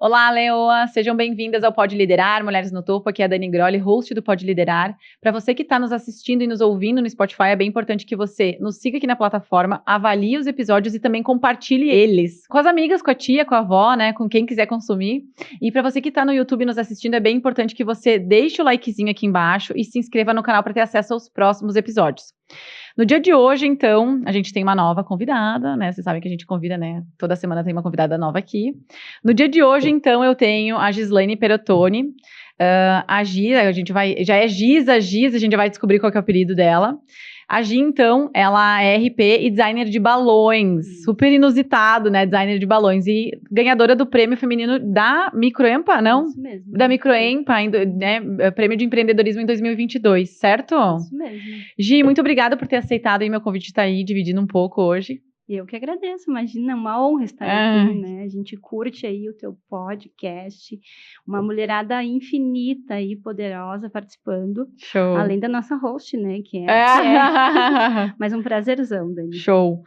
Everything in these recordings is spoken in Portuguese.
Olá, Leoa! Sejam bem-vindas ao Pode Liderar, Mulheres no Topo. Aqui é a Dani Grolli, host do Pode Liderar. Para você que está nos assistindo e nos ouvindo no Spotify, é bem importante que você nos siga aqui na plataforma, avalie os episódios e também compartilhe eles com as amigas, com a tia, com a avó, né? Com quem quiser consumir. E para você que está no YouTube nos assistindo, é bem importante que você deixe o likezinho aqui embaixo e se inscreva no canal para ter acesso aos próximos episódios. No dia de hoje, então, a gente tem uma nova convidada, né? Vocês sabem que a gente convida, né? Toda semana tem uma convidada nova aqui. No dia de hoje, então, eu tenho a Gislaine Perottoni. A Gi, já é Giz, a gente vai descobrir qual que é o apelido dela. A Gi, então, ela é RP e designer de balões, super inusitado, né, designer de balões, e ganhadora do prêmio feminino da Microempa, não? Isso mesmo. Da Microempa, né, prêmio de empreendedorismo em 2022, certo? Isso mesmo. Gi, muito obrigada por ter aceitado aí meu convite de estar aí dividindo um pouco hoje. Eu que agradeço, imagina, é uma honra estar aqui, né? A gente curte aí o teu podcast, uma mulherada infinita e poderosa participando. Show. Além da nossa host, né? Que é. Mas um prazerzão, Dani. Show.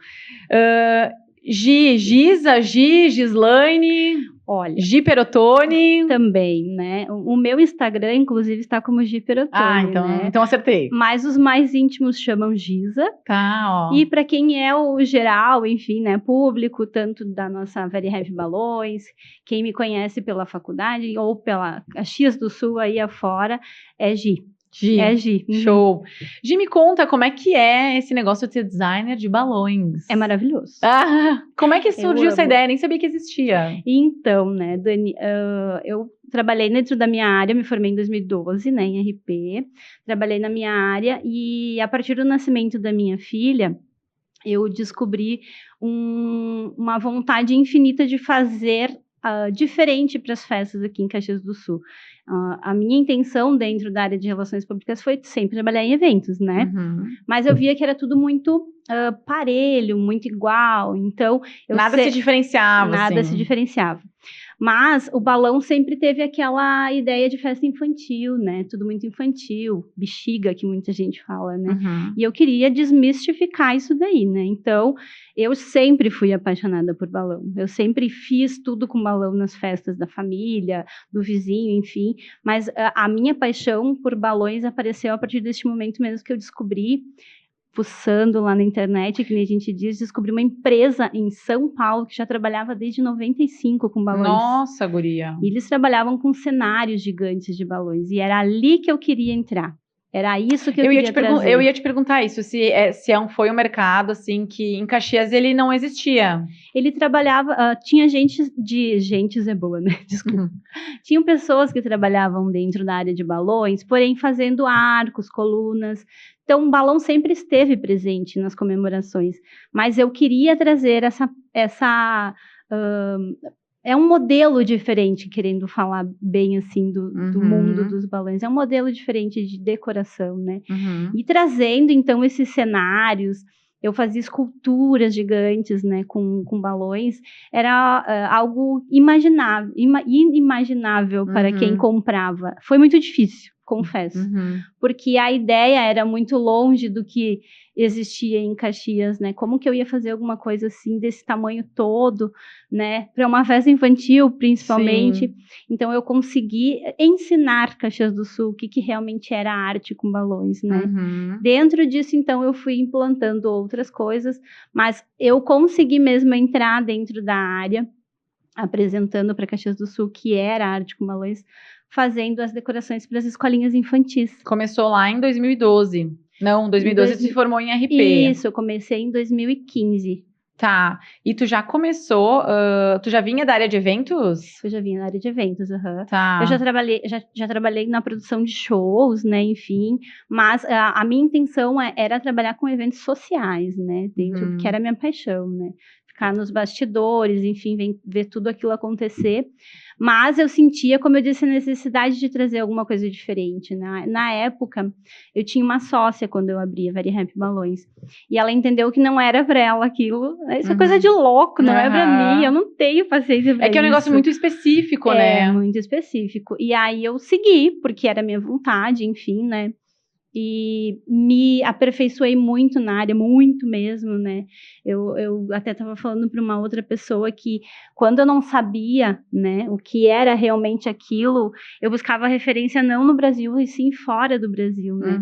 Gislaine. Olha, Gi Perottoni. Também, né? O meu Instagram, inclusive, está como Gi Perottoni, né? Então acertei. Mas os mais íntimos chamam Giza. Tá, ó. E para quem é o geral, enfim, né, público, tanto da nossa Very Happy Balões, quem me conhece pela faculdade ou pela Caxias do Sul aí afora, é Gi. Gi. É Gi. Show. Gi, me conta como é que é esse negócio de ser designer de balões. É maravilhoso. Como é que surgiu essa ideia? Nem sabia que existia. Então, né, Dani, eu trabalhei dentro da minha área, me formei em 2012, né, em RP. Trabalhei na minha área e a partir do nascimento da minha filha, eu descobri uma vontade infinita de fazer diferente para as festas aqui em Caxias do Sul. A minha intenção dentro da área de relações públicas foi sempre trabalhar em eventos, né? Uhum. Mas eu via que era tudo muito parelho, muito igual, então... Nada se diferenciava, Nada assim. se diferenciava. Mas o balão sempre teve aquela ideia de festa infantil, né? Tudo muito infantil, bexiga, que muita gente fala, né? Uhum. E eu queria desmistificar isso daí, né? Então, eu sempre fui apaixonada por balão. Eu sempre fiz tudo com balão nas festas da família, do vizinho, enfim. Mas a minha paixão por balões apareceu a partir deste momento mesmo que eu descobri, fuçando lá na internet, que nem a gente diz, descobri uma empresa em São Paulo que já trabalhava desde 95 com balões. Nossa, guria. E eles trabalhavam com cenários gigantes de balões. E era ali que eu queria entrar. Era isso que eu queria trazer. Eu ia te perguntar isso, foi um mercado, assim, que em Caxias ele não existia. Ele trabalhava, tinha gente é boa, né? Desculpa. Tinham pessoas que trabalhavam dentro da área de balões, porém fazendo arcos, colunas. Então, o balão sempre esteve presente nas comemorações. Mas eu queria trazer é um modelo diferente, querendo falar bem assim do mundo dos balões. É um modelo diferente de decoração, né? Uhum. E trazendo, então, esses cenários, eu fazia esculturas gigantes, né, com balões. Era algo inimaginável para quem comprava. Foi muito difícil, confesso. Porque a ideia era muito longe do que existia em Caxias, né? Como que eu ia fazer alguma coisa assim, desse tamanho todo, né? Para uma festa infantil, principalmente. Sim. Então, eu consegui ensinar Caxias do Sul o que realmente era arte com balões, né? Dentro disso, então, eu fui implantando outras coisas, mas eu consegui mesmo entrar dentro da área, apresentando para Caxias do Sul que era arte com balões, fazendo as decorações para as escolinhas infantis. Começou lá em 2012. Não, 2012 você se formou em RP. Isso, eu comecei em 2015. Tá, e tu já começou, tu já vinha da área de eventos? Eu já vinha da área de eventos, Tá. Eu já trabalhei na produção de shows, né, enfim, mas a minha intenção era trabalhar com eventos sociais, né, dentro, que era a minha paixão, né, ficar nos bastidores, enfim, ver tudo aquilo acontecer. Mas eu sentia, como eu disse, a necessidade de trazer alguma coisa diferente. Na época, eu tinha uma sócia quando eu abri a Very Happy Balões. E ela entendeu que não era pra ela aquilo. Isso é coisa de louco, não é pra mim. Eu não tenho paciência pra isso. É que é um negócio muito específico, né? É, muito específico. E aí eu segui, porque era a minha vontade, enfim, né? e me aperfeiçoei muito na área, muito mesmo, né? Eu até estava falando para uma outra pessoa que quando eu não sabia, né, o que era realmente aquilo, eu buscava referência não no Brasil, e sim fora do Brasil, né?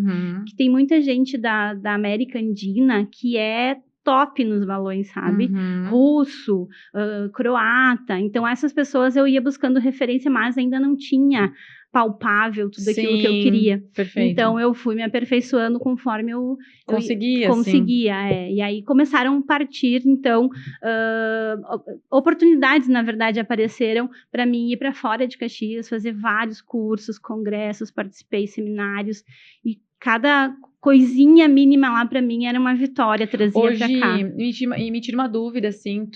Que tem muita gente da América Andina que é top nos balões, sabe? Russo, croata. Então, essas pessoas eu ia buscando referência, mas ainda não tinha palpável tudo aquilo que eu queria. Perfeito. Então, eu fui me aperfeiçoando conforme eu conseguia. E aí começaram a partir, então, oportunidades, na verdade, apareceram para mim ir para fora de Caxias, fazer vários cursos, congressos, participei de seminários, e cada coisinha mínima lá para mim era uma vitória, trazia para cá. Hoje, me tira uma dúvida, assim,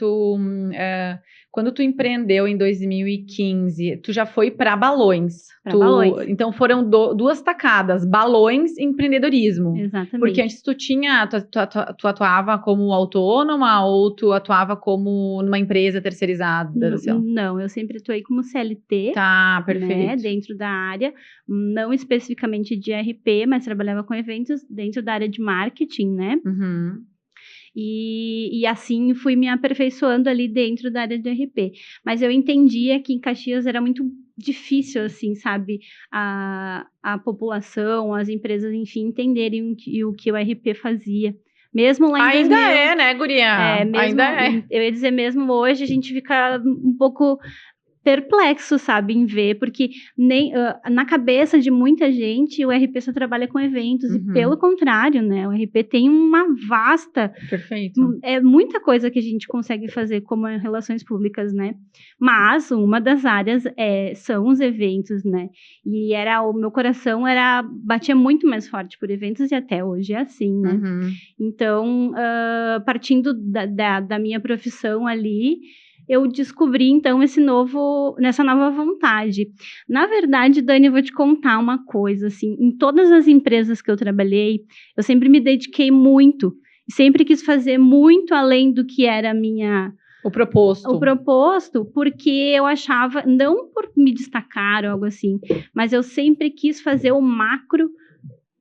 quando tu empreendeu em 2015, tu já foi para balões. Balões. Então foram duas tacadas, balões e empreendedorismo. Exatamente. Porque antes tu atuava como autônoma ou tu atuava como numa empresa terceirizada? Não, eu sempre atuei como CLT. Tá, perfeito. Né, dentro da área, não especificamente de RP, mas trabalhava com eventos dentro da área de marketing, né? E assim fui me aperfeiçoando ali dentro da área de RP. Mas eu entendia que em Caxias era muito difícil, assim, sabe? A população, as empresas, enfim, entenderem o que o RP fazia. Mesmo lá em 2000... Ainda é, né, guria? Ainda é. Eu ia dizer, mesmo hoje, a gente fica um pouco perplexo, sabe, em ver, porque nem na cabeça de muita gente o RP só trabalha com eventos, e pelo contrário, né, o RP tem uma vasta... Perfeito. É muita coisa que a gente consegue fazer como relações públicas, né, mas uma das áreas são os eventos, né, e o meu coração batia muito mais forte por eventos, e até hoje é assim, né, então, partindo da minha profissão ali, eu descobri, então, nessa nova vontade. Na verdade, Dani, eu vou te contar uma coisa, assim, em todas as empresas que eu trabalhei, eu sempre me dediquei muito, sempre quis fazer muito além do que era o proposto, porque eu achava, não por me destacar ou algo assim, mas eu sempre quis fazer o macro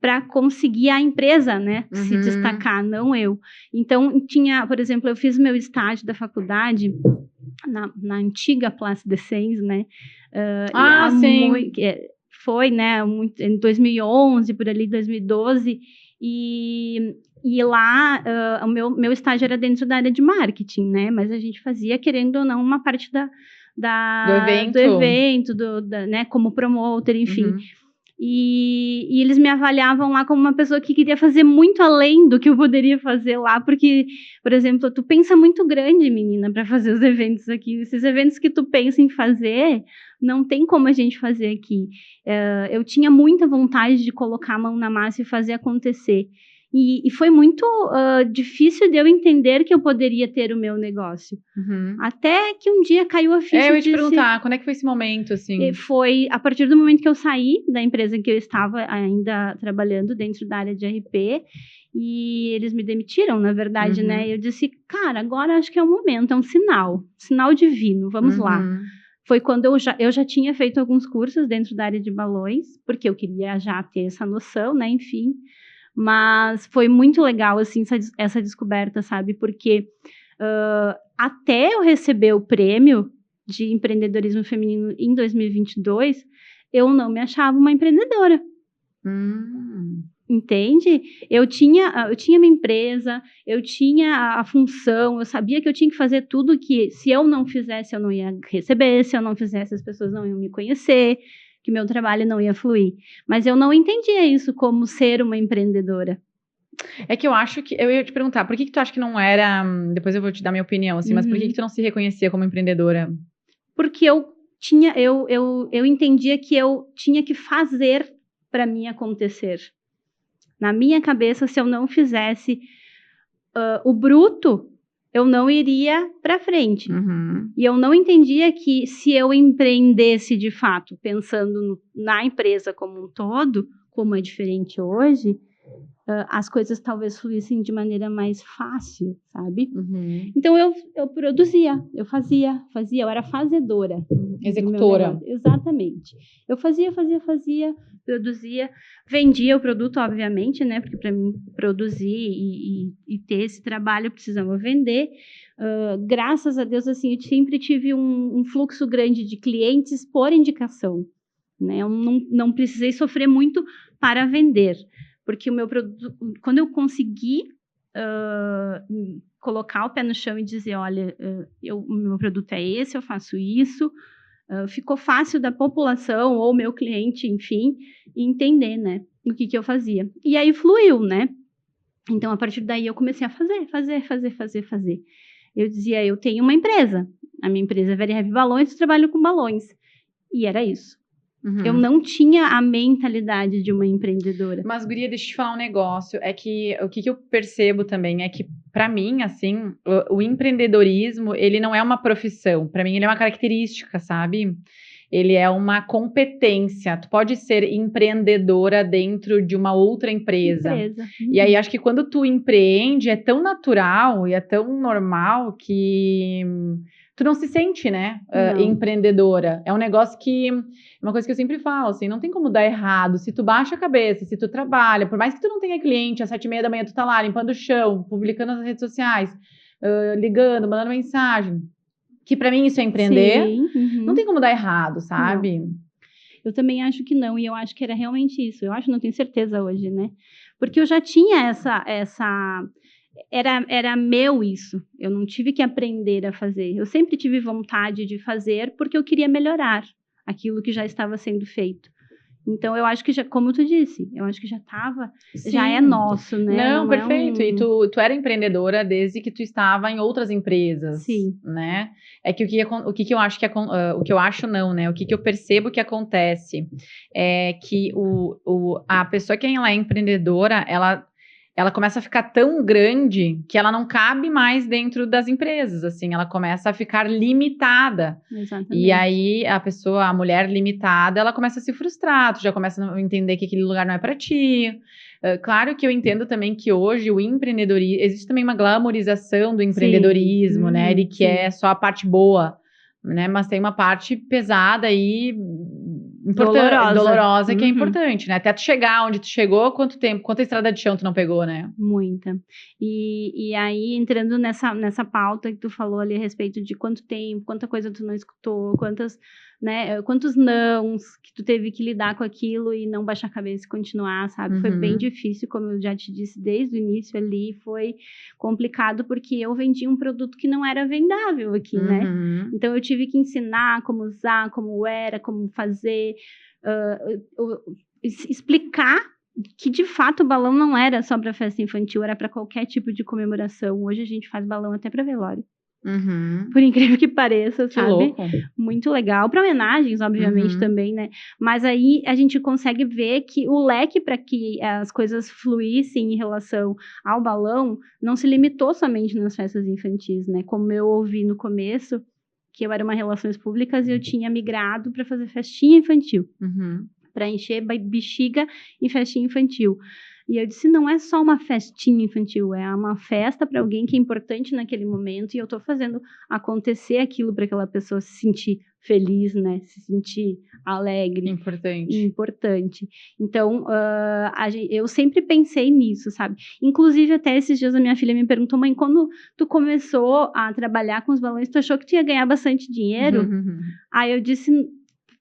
para conseguir a empresa, né, se destacar, não eu. Então, por exemplo, eu fiz meu estágio da faculdade na antiga Place de Sens, né? Sim. Foi, né, em 2011, por ali, 2012, e lá o meu estágio era dentro da área de marketing, né? Mas a gente fazia, querendo ou não, uma parte do evento, né, como promoter, enfim. E eles me avaliavam lá como uma pessoa que queria fazer muito além do que eu poderia fazer lá, porque, por exemplo, tu pensa muito grande, menina, para fazer os eventos aqui. Esses eventos que tu pensa em fazer, não tem como a gente fazer aqui. Eu tinha muita vontade de colocar a mão na massa e fazer acontecer. E foi muito difícil de eu entender que eu poderia ter o meu negócio. Até que um dia caiu a ficha. Eu ia te perguntar, quando é que foi esse momento, assim? Foi a partir do momento que eu saí da empresa em que eu estava ainda trabalhando dentro da área de RP, e eles me demitiram, na verdade, né? E eu disse, cara, agora acho que é o momento, é um sinal divino, vamos lá. Foi quando eu já tinha feito alguns cursos dentro da área de balões, porque eu queria já ter essa noção, né? Enfim... Mas foi muito legal, assim, essa descoberta, sabe? Porque até eu receber o prêmio de empreendedorismo feminino em 2022, eu não me achava uma empreendedora. Entende? Eu tinha minha empresa, eu tinha a função, eu sabia que eu tinha que fazer tudo que, se eu não fizesse, eu não ia receber, se eu não fizesse, as pessoas não iam me conhecer, que meu trabalho não ia fluir. Mas eu não entendia isso como ser uma empreendedora. É que eu acho que... Eu ia te perguntar, por que tu acha que não era... Depois eu vou te dar minha opinião, assim, mas por que tu não se reconhecia como empreendedora? Porque eu entendia que eu tinha que fazer para mim acontecer. Na minha cabeça, se eu não fizesse o bruto, eu não iria para frente. E eu não entendia que se eu empreendesse de fato, pensando na empresa como um todo, como é diferente hoje, as coisas talvez fluíssem de maneira mais fácil, sabe? Então eu produzia, eu fazia, eu era fazedora. Executora. Exatamente. Eu fazia, produzia, vendia o produto, obviamente, né? Porque para mim produzir e ter esse trabalho eu precisava vender. Graças a Deus, assim, eu sempre tive um fluxo grande de clientes por indicação, né? Eu não precisei sofrer muito para vender, porque o meu produto, quando eu consegui colocar o pé no chão e dizer, olha, o meu produto é esse, eu faço isso, ficou fácil da população ou meu cliente, enfim, entender, né, o que eu fazia. E aí fluiu, né? Então, a partir daí, eu comecei a fazer. Eu dizia, eu tenho uma empresa. A minha empresa é Very Heavy Balões, eu trabalho com balões. E era isso. Eu não tinha a mentalidade de uma empreendedora. Mas, guria, deixa eu te falar um negócio. É que o que eu percebo também é que, para mim, assim, o empreendedorismo, ele não é uma profissão. Para mim, ele é uma característica, sabe? Ele é uma competência. Tu pode ser empreendedora dentro de uma outra empresa. E aí, acho que quando tu empreende, é tão natural e é tão normal que tu não se sente, né, empreendedora. É um negócio que, uma coisa que eu sempre falo, assim, não tem como dar errado. Se tu baixa a cabeça, se tu trabalha, por mais que tu não tenha cliente, às 7h30 da manhã tu tá lá limpando o chão, publicando nas redes sociais, ligando, mandando mensagem, que pra mim isso é empreender, não tem como dar errado, sabe? Não. Eu também acho que não, e eu acho que era realmente isso. Eu acho, não tenho certeza hoje, né? Porque eu já tinha era meu isso. Eu não tive que aprender a fazer. Eu sempre tive vontade de fazer porque eu queria melhorar aquilo que já estava sendo feito. Então, eu acho que já, como tu disse, eu acho que já estava, já é nosso, né? Não, perfeito. E tu era empreendedora desde que tu estava em outras empresas, né? É que o que eu acho que o que eu acho não, né? O que eu percebo que acontece é que a pessoa que ela é empreendedora, ela começa a ficar tão grande que ela não cabe mais dentro das empresas, assim, ela começa a ficar limitada. Exatamente. E aí a mulher limitada, ela começa a se frustrar, tu já começa a entender que aquele lugar não é para ti. Claro que eu entendo também que hoje o empreendedorismo, existe também uma glamorização do empreendedorismo, né? Ele que é só a parte boa, né? Mas tem uma parte pesada aí, dolorosa que é importante, né? Até tu chegar onde tu chegou, quanta estrada de chão tu não pegou, né? Muita. E aí, entrando nessa pauta que tu falou ali a respeito de quanto tempo, quanta coisa tu não escutou, quantos nãos que tu teve que lidar com aquilo e não baixar a cabeça e continuar, sabe? Foi bem difícil, como eu já te disse desde o início ali, foi complicado porque eu vendi um produto que não era vendável aqui, né? Então, eu tive que ensinar como usar, como era, como fazer, explicar que de fato o balão não era só para festa infantil, era para qualquer tipo de comemoração. Hoje a gente faz balão até para velório. Por incrível que pareça, que sabe? Louco. Muito legal. Para homenagens, obviamente, também, né? Mas aí a gente consegue ver que o leque para que as coisas fluíssem em relação ao balão não se limitou somente nas festas infantis, né? Como eu ouvi no começo, que eu era uma relações públicas e eu tinha migrado para fazer festinha infantil. Para encher bexiga em festinha infantil. E eu disse, não é só uma festinha infantil, é uma festa para alguém que é importante naquele momento e eu estou fazendo acontecer aquilo para aquela pessoa se sentir feliz, né? Se sentir alegre. Importante. Então, eu sempre pensei nisso, sabe? Inclusive, até esses dias a minha filha me perguntou, mãe, quando tu começou a trabalhar com os balões, tu achou que tu ia ganhar bastante dinheiro? Aí eu disse...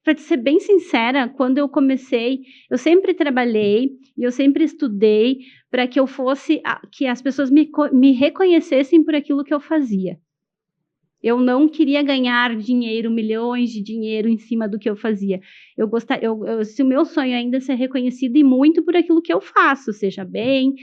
Para ser bem sincera, quando eu comecei, eu sempre trabalhei e eu sempre estudei para que que as pessoas me reconhecessem por aquilo que eu fazia. Eu não queria ganhar dinheiro, milhões de dinheiro em cima do que eu fazia. Se o meu sonho ainda é ser reconhecido e muito por aquilo que eu faço, seja bem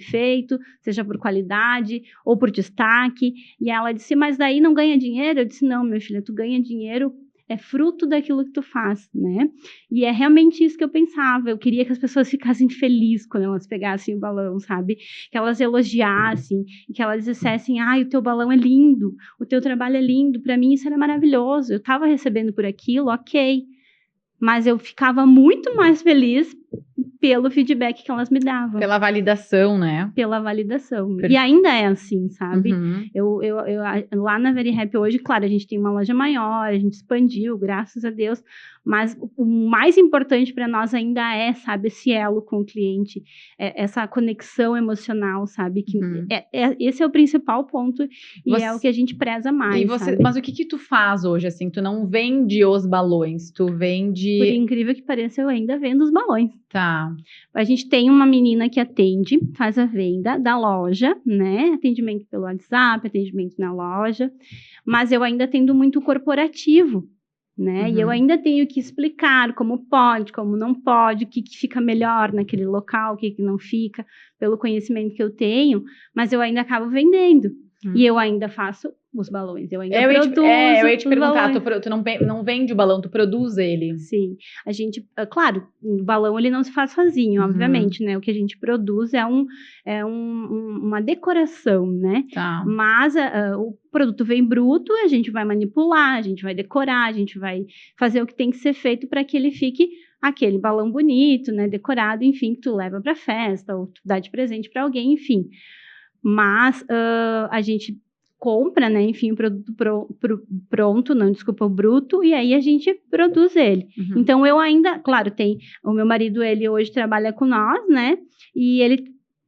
feito, seja por qualidade ou por destaque. E ela disse, mas daí não ganha dinheiro? Eu disse, não, minha filha, tu ganha dinheiro, é fruto daquilo que tu faz, né? E é realmente isso que eu pensava. Eu queria que as pessoas ficassem felizes quando elas pegassem o balão, sabe? Que elas elogiassem, que elas dissessem, o teu balão é lindo, o teu trabalho é lindo. Para mim isso era maravilhoso. Eu estava recebendo por aquilo, ok. Mas eu ficava muito mais feliz pelo feedback que elas me davam. Pela validação, né? Pela validação. E ainda é assim, sabe? Uhum. Eu, lá na Very Happy hoje, claro, a gente tem uma loja maior, a gente expandiu, graças a Deus, mas o mais importante para nós ainda é, sabe, esse elo com o cliente, essa conexão emocional, sabe? Que esse é o principal ponto e é o que a gente preza mais, sabe? Mas o que tu faz hoje, assim? Tu não vende os balões, tu vende... Por incrível que pareça, eu ainda vendo os balões. Tá. A gente tem uma menina que atende, faz a venda da loja, né? Atendimento pelo WhatsApp, atendimento na loja, mas eu ainda atendo muito corporativo, né? E eu ainda tenho que explicar como pode, como não pode, o que fica melhor naquele local, o que não fica, pelo conhecimento que eu tenho, mas eu ainda acabo vendendo. E eu ainda faço os balões, eu ainda produzo. Eu ia te perguntar, tu não vende o balão, tu produz ele. Sim, a gente, claro, o balão ele não se faz sozinho, obviamente, né? O que a gente produz é uma decoração, né? Tá. Mas o produto vem bruto, a gente vai manipular, a gente vai decorar, a gente vai fazer o que tem que ser feito para que ele fique aquele balão bonito, né? Decorado, enfim, que tu leva para festa ou tu dá de presente para alguém, enfim. Mas a gente compra, né, enfim, o produto pronto, não, desculpa, o bruto, e aí a gente produz ele. Então, eu ainda, claro, o meu marido, ele hoje trabalha com nós, né, e ele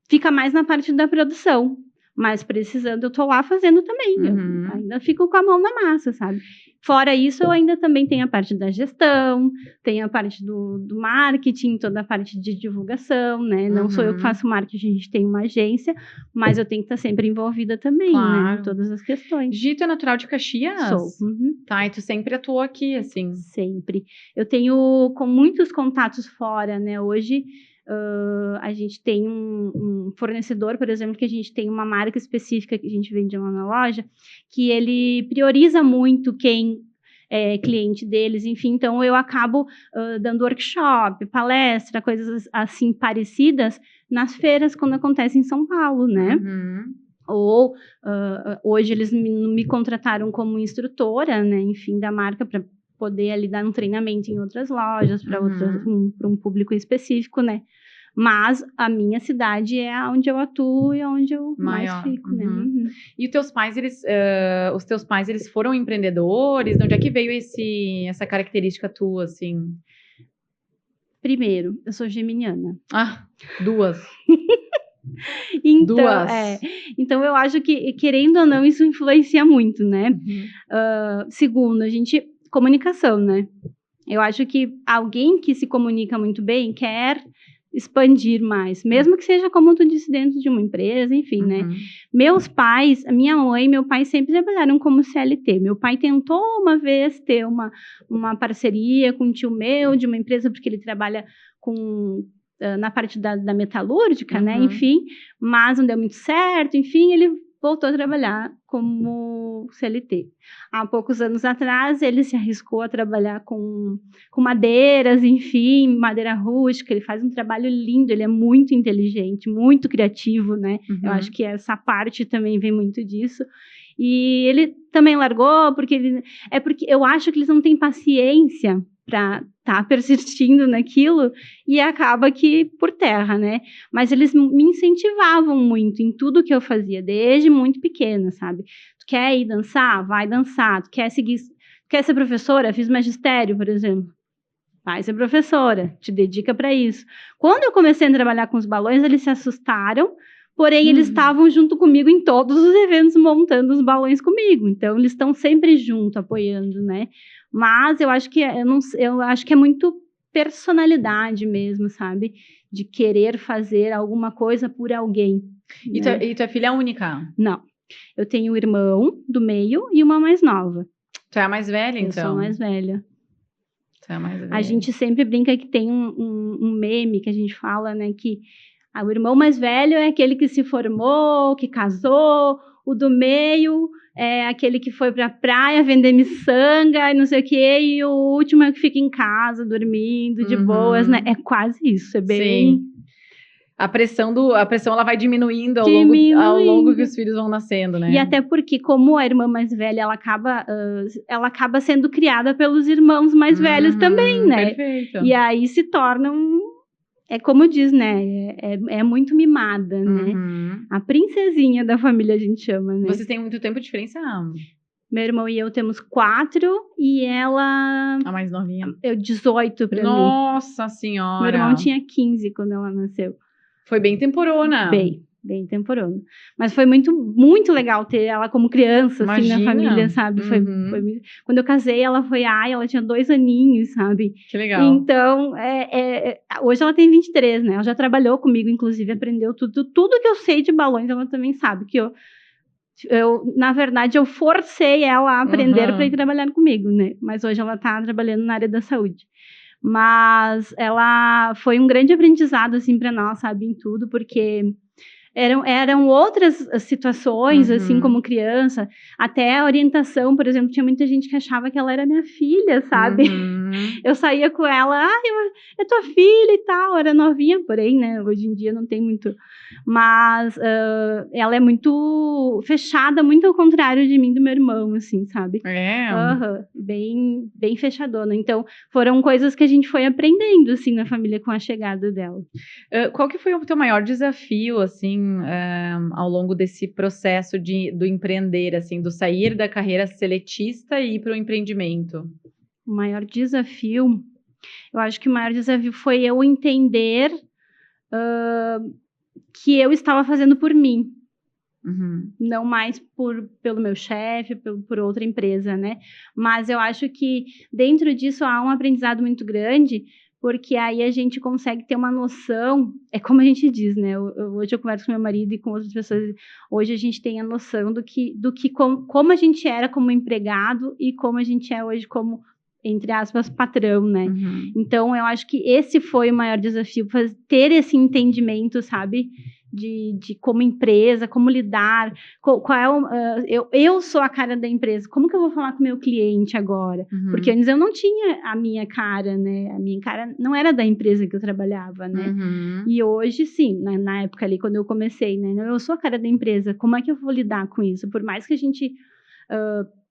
fica mais na parte da produção, mas precisando, eu tô lá fazendo também, eu ainda fico com a mão na massa, sabe? Fora isso, eu ainda também tenho a parte da gestão, tenho a parte do marketing, toda a parte de divulgação, né? Não sou eu que faço marketing, a gente tem uma agência, mas eu tenho que estar sempre envolvida também, né? Em todas as questões. Gito é natural de Caxias? Sou. Tá, e tu sempre atuou aqui, assim? Sempre. Eu tenho com muitos contatos fora, né? Hoje... a gente tem um fornecedor, por exemplo, que a gente tem uma marca específica que a gente vende lá na loja, que ele prioriza muito quem é cliente deles, enfim, então eu acabo dando workshop, palestra, coisas assim parecidas nas feiras quando acontece em São Paulo, né? Ou hoje eles me contrataram como instrutora, né, enfim, da marca para poder ali dar um treinamento em outras lojas, para um público específico, né? Mas a minha cidade é onde eu atuo e onde eu mais fico, né? E os teus pais, eles foram empreendedores? De onde é que veio essa característica tua, assim? Primeiro, eu sou geminiana. Ah, duas. Então, duas. Então, eu acho que, querendo ou não, isso influencia muito, né? Segundo, comunicação, né? Eu acho que alguém que se comunica muito bem quer expandir mais, mesmo que seja, como tu disse, dentro de uma empresa, enfim, né? Meus pais, a minha mãe e meu pai sempre trabalharam como CLT. Meu pai tentou uma vez ter uma parceria com um tio meu de uma empresa, porque ele trabalha na parte da metalúrgica, né? Enfim, mas não deu muito certo, enfim, ele voltou a trabalhar como CLT. Há poucos anos atrás, ele se arriscou a trabalhar com madeiras, enfim, madeira rústica. Ele faz um trabalho lindo, ele é muito inteligente, muito criativo, né? Eu acho que essa parte também vem muito disso. E ele também largou, porque eu acho que eles não têm paciência para estar persistindo naquilo e acaba que por terra, né? Mas eles me incentivavam muito em tudo que eu fazia, desde muito pequena, sabe? Tu quer ir dançar? Vai dançar. Tu quer ser professora? Fiz magistério, por exemplo. Vai ser professora, te dedica para isso. Quando eu comecei a trabalhar com os balões, eles se assustaram, porém eles estavam junto comigo em todos os eventos, montando os balões comigo. Então, eles estão sempre junto, apoiando, né? Mas eu acho que é muito personalidade mesmo, sabe? De querer fazer alguma coisa por alguém. E tua filha é única? Não. Eu tenho um irmão do meio e uma mais nova. Tu é a mais velha, então? Eu sou mais velha. Tu é a mais velha. A gente sempre brinca que tem um meme que a gente fala, né? Que o irmão mais velho é aquele que se formou, que casou, o do meio é aquele que foi pra praia vender miçanga e não sei o quê, e o último é que fica em casa, dormindo, de boas, né? É quase isso, é bem... Sim. A pressão ela vai diminuindo ao longo que os filhos vão nascendo, né? E até porque, como a irmã mais velha, ela acaba sendo criada pelos irmãos mais velhos também, né? Perfeito. E aí se torna é como diz, né? É muito mimada, né? A princesinha da família, a gente chama, né? Vocês têm muito tempo de diferença? Meu irmão e eu temos 4 e ela... A mais novinha? 18 pra mim. Nossa Senhora! Meu irmão tinha 15 quando ela nasceu. Foi bem temporona. Bem temporona. Mas foi muito, muito legal ter ela como criança, assim, na família, sabe? Foi quando eu casei, ela foi ela tinha 2 aninhos, sabe? Que legal. Então, hoje ela tem 23, né? Ela já trabalhou comigo, inclusive, aprendeu tudo que eu sei de balões, ela também sabe, que na verdade, eu forcei ela a aprender para ir trabalhar comigo, né? Mas hoje ela tá trabalhando na área da saúde. Mas ela foi um grande aprendizado, assim, para nós, sabe? Em tudo, porque eram outras situações, assim, como criança. Até a orientação, por exemplo, tinha muita gente que achava que ela era minha filha, sabe? Eu saía com ela, é tua filha e tal, era novinha, porém, né, hoje em dia não tem muito, mas ela é muito fechada, muito ao contrário de mim e do meu irmão, assim, sabe? Bem, bem fechadona. Então, foram coisas que a gente foi aprendendo, assim, na família com a chegada dela. Qual que foi o teu maior desafio, assim, ao longo desse processo do empreender, assim, do sair da carreira seletista e ir para o empreendimento? O maior desafio, eu acho que o maior desafio foi eu entender que eu estava fazendo por mim. Não mais pelo meu chefe, por outra empresa, né? Mas eu acho que dentro disso há um aprendizado muito grande, porque aí a gente consegue ter uma noção, é como a gente diz, né? Hoje eu converso com meu marido e com outras pessoas, hoje a gente tem a noção como a gente era como empregado e como a gente é hoje como, entre aspas, patrão, né? Então, eu acho que esse foi o maior desafio, ter esse entendimento, sabe? De como empresa, como lidar, eu sou a cara da empresa, como que eu vou falar com o meu cliente agora? Porque antes eu não tinha a minha cara, né? A minha cara não era da empresa que eu trabalhava, né? E hoje, sim, na época ali, quando eu comecei, né? Eu sou a cara da empresa, como é que eu vou lidar com isso? Por mais que a gente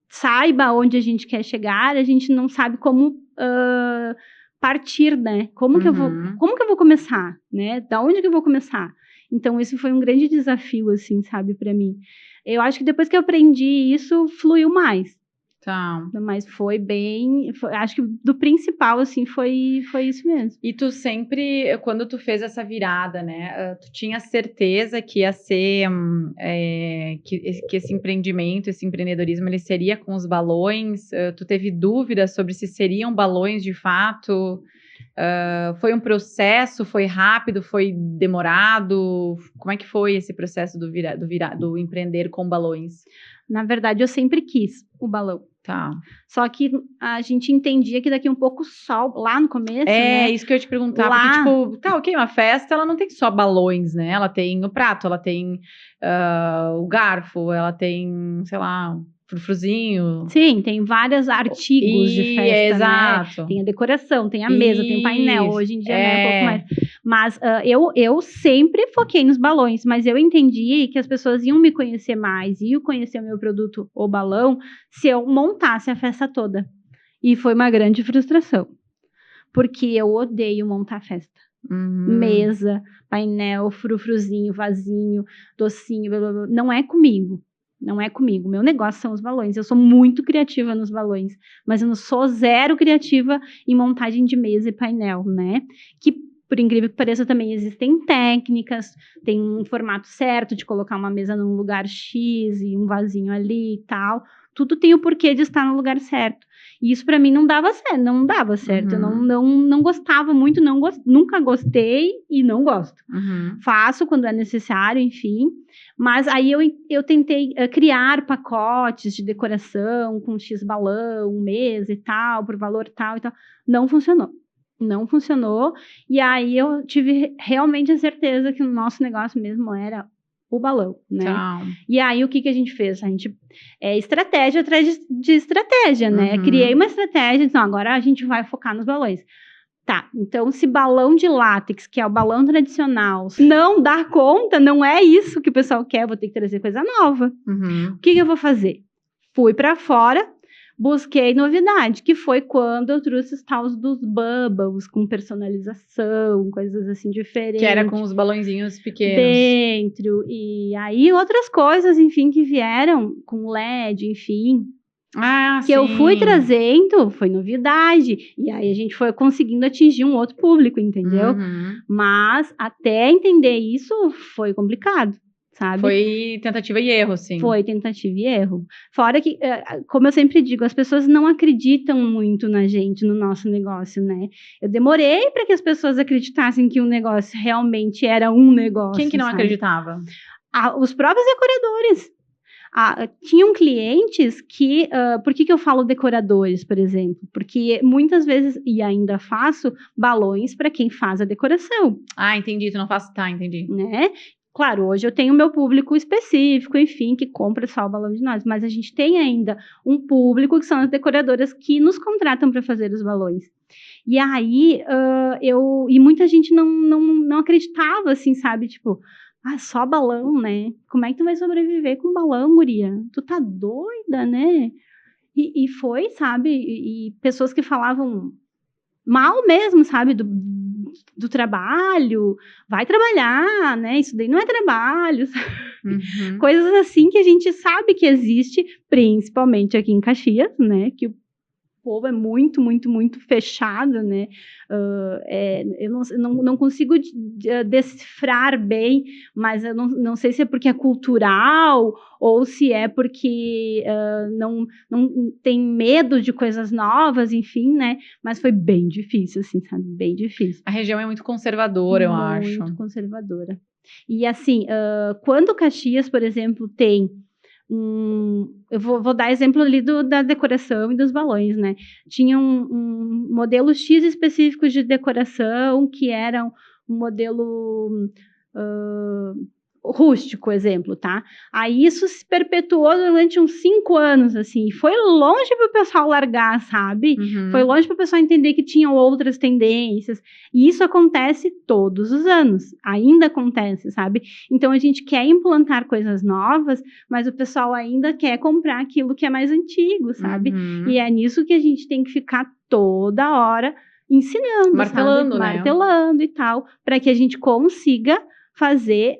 saiba onde a gente quer chegar, a gente não sabe como partir, né? Como que eu vou começar, né? Da onde que eu vou começar? Então, esse foi um grande desafio, assim, sabe, para mim. Eu acho que depois que eu aprendi isso, fluiu mais. Tá. Mas acho que do principal, assim, foi isso mesmo. E tu sempre, quando tu fez essa virada, né, tu tinha certeza que ia ser, que esse empreendimento, esse empreendedorismo, ele seria com os balões? Tu teve dúvidas sobre se seriam balões de fato? Foi um processo? Foi rápido? Foi demorado? Como é que foi esse processo do empreender com balões? Na verdade, eu sempre quis o balão. Tá. Só que a gente entendia que daqui um pouco só, lá no começo, né? Isso que eu ia te perguntar, porque, tipo, tá, ok, uma festa, ela não tem só balões, né? Ela tem o prato, ela tem o garfo, ela tem, sei lá, frufruzinho. Sim, tem vários artigos de festa, exato. Né? Tem a decoração, tem a mesa, tem o painel. Hoje em dia, né, um pouco mais. Mas eu sempre foquei nos balões, mas eu entendi que as pessoas iam me conhecer mais, iam conhecer o meu produto, o balão, se eu montasse a festa toda. E foi uma grande frustração, porque eu odeio montar festa. Mesa, painel, frufruzinho, vasinho, docinho, blá, blá, blá. Não é comigo. Não é comigo. Meu negócio são os balões. Eu sou muito criativa nos balões, mas eu não sou zero criativa em montagem de mesa e painel, né? Que, por incrível que pareça, também existem técnicas, tem um formato certo de colocar uma mesa num lugar X e um vasinho ali e tal. Tudo tem o porquê de estar no lugar certo. E isso para mim não dava certo. Eu não gostava muito, nunca gostei e não gosto. Faço quando é necessário, enfim. Mas aí eu tentei criar pacotes de decoração com X balão, mesa e tal, por valor tal e tal. Não funcionou. E aí eu tive realmente a certeza que o nosso negócio mesmo era o balão, né? Tá. E aí, o que a gente fez? A gente, estratégia atrás de estratégia, né? Criei uma estratégia, então agora a gente vai focar nos balões. Tá, então se balão de látex, que é o balão tradicional, não dá conta, não é isso que o pessoal quer, vou ter que trazer coisa nova. O que eu vou fazer? Fui para fora, busquei novidade, que foi quando eu trouxe os tals dos bubbles, com personalização, coisas assim diferentes. Que era com os balõezinhos pequenos. Dentro, e aí outras coisas, enfim, que vieram com LED, enfim. Que eu fui trazendo, foi novidade, e aí a gente foi conseguindo atingir um outro público, entendeu? Mas até entender isso foi complicado, sabe? Foi tentativa e erro, sim. Foi tentativa e erro. Fora que, como eu sempre digo, as pessoas não acreditam muito na gente, no nosso negócio, né? Eu demorei para que as pessoas acreditassem que o negócio realmente era um negócio. Quem que não acreditava? Os próprios decoradores. Tinham clientes que... por que eu falo decoradores, por exemplo? Porque muitas vezes, e ainda faço, balões para quem faz a decoração. Entendi. Tu não faz... Tá, entendi. Né? Claro, hoje eu tenho meu público específico, enfim, que compra só o balão de nós. Mas a gente tem ainda um público que são as decoradoras que nos contratam para fazer os balões. E aí, e muita gente não acreditava, assim, sabe? Tipo... só balão, né? Como é que tu vai sobreviver com balão, guria? Tu tá doida, né? E foi, sabe? E pessoas que falavam mal mesmo, sabe? Do trabalho. Vai trabalhar, né? Isso daí não é trabalho. Coisas assim que a gente sabe que existe, principalmente aqui em Caxias, né? Que o povo é muito, muito, muito fechado, né? Eu não consigo decifrar bem, mas eu não sei se é porque é cultural ou se é porque não tem medo de coisas novas, enfim, né? Mas foi bem difícil, assim, sabe? Bem difícil. A região é muito conservadora, eu acho. Muito conservadora. E assim, quando Caxias, por exemplo, tem... eu vou dar exemplo ali da decoração e dos balões, né? Tinha um modelo X específico de decoração, que era um modelo rústico, exemplo, tá? Aí isso se perpetuou durante uns 5 anos, assim, e foi longe para o pessoal largar, sabe? Foi longe para o pessoal entender que tinham outras tendências, e isso acontece todos os anos, ainda acontece, sabe? Então a gente quer implantar coisas novas, mas o pessoal ainda quer comprar aquilo que é mais antigo, sabe? E é nisso que a gente tem que ficar toda hora ensinando, martelando, sabe? né? Martelando e tal, para que a gente consiga fazer,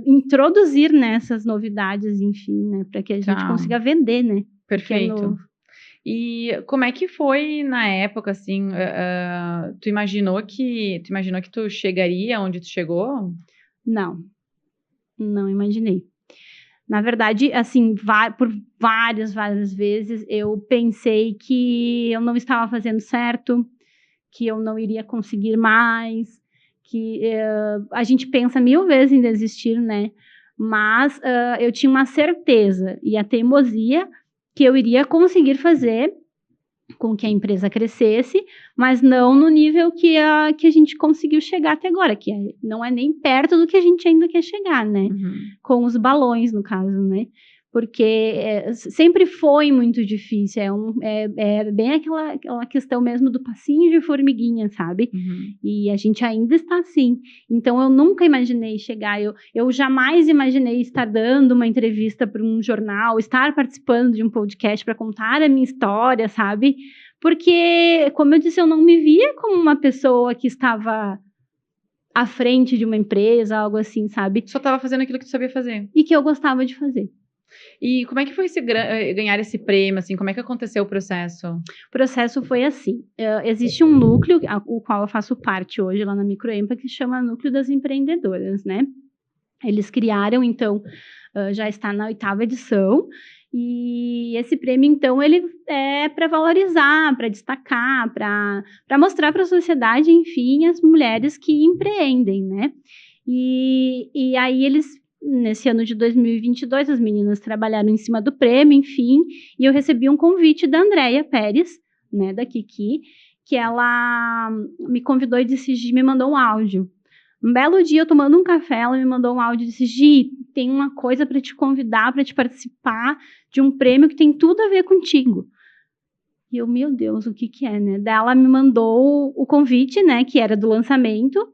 introduzir nessas novidades, enfim, né, para que a gente consiga vender, né? Perfeito. E como é que foi na época, assim, tu imaginou que tu chegaria onde tu chegou? Não imaginei. Na verdade, assim, por várias vezes eu pensei que eu não estava fazendo certo, que eu não iria conseguir mais, que a gente pensa 1000 vezes em desistir, né? Mas eu tinha uma certeza e a teimosia que eu iria conseguir fazer com que a empresa crescesse, mas não no nível que a gente conseguiu chegar até agora, que não é nem perto do que a gente ainda quer chegar, né? Com os balões, no caso, né? Porque sempre foi muito difícil, é bem aquela questão mesmo do passinho de formiguinha, sabe? E a gente ainda está assim. Então, eu nunca imaginei chegar, eu jamais imaginei estar dando uma entrevista para um jornal, estar participando de um podcast para contar a minha história, sabe? Porque, como eu disse, eu não me via como uma pessoa que estava à frente de uma empresa, algo assim, sabe? Só estava fazendo aquilo que tu sabia fazer. E que eu gostava de fazer. E como é que foi ganhar esse prêmio, assim? Como é que aconteceu o processo? O processo foi assim. Existe um núcleo, o qual eu faço parte hoje lá na Microempa, que se chama Núcleo das Empreendedoras, né? Eles criaram, então, já está na 8ª edição, e esse prêmio, então, ele é para valorizar, para destacar, para mostrar para a sociedade, enfim, as mulheres que empreendem, né? E aí eles... Nesse ano de 2022, as meninas trabalharam em cima do prêmio, enfim, e eu recebi um convite da Andréia Pérez, né, da Kiki, que ela me convidou e disse, Gi, me mandou um áudio. Um belo dia, eu tomando um café, ela me mandou um áudio e disse, Gi, tem uma coisa para te convidar, para te participar de um prêmio que tem tudo a ver contigo. E eu, meu Deus, o que é, né? Daí ela me mandou o convite, né, que era do lançamento.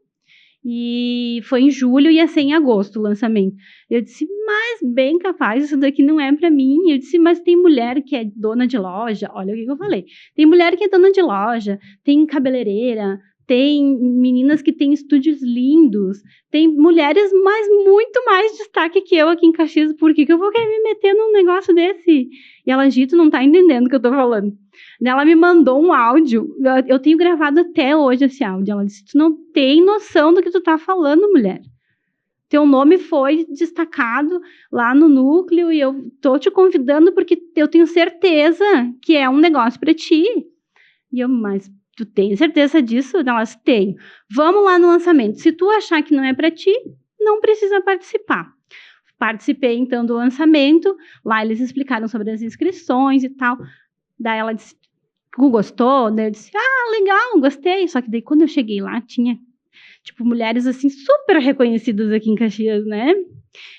E foi em julho, ia ser em agosto o lançamento. Eu disse, mas bem capaz, isso daqui não é para mim. Eu disse, mas tem mulher que é dona de loja. Olha o que eu falei. Tem mulher que é dona de loja, tem cabeleireira, tem meninas que têm estúdios lindos, tem mulheres muito mais destaque que eu aqui em Caxias. Por que eu vou querer me meter num negócio desse? E ela, Gito, não tá entendendo o que eu tô falando. Ela me mandou um áudio, eu tenho gravado até hoje esse áudio. Ela disse, tu não tem noção do que tu tá falando, mulher. Teu nome foi destacado lá no núcleo e eu tô te convidando porque eu tenho certeza que é um negócio para ti. E eu, mas tu tem certeza disso? Elas, tenho. Vamos lá no lançamento. Se tu achar que não é para ti, não precisa participar. Participei, então, do lançamento. Lá eles explicaram sobre as inscrições e tal. Daí ela disse, gostou? Daí eu disse, legal, gostei. Só que daí, quando eu cheguei lá, tinha, tipo, mulheres, assim, super reconhecidas aqui em Caxias, né?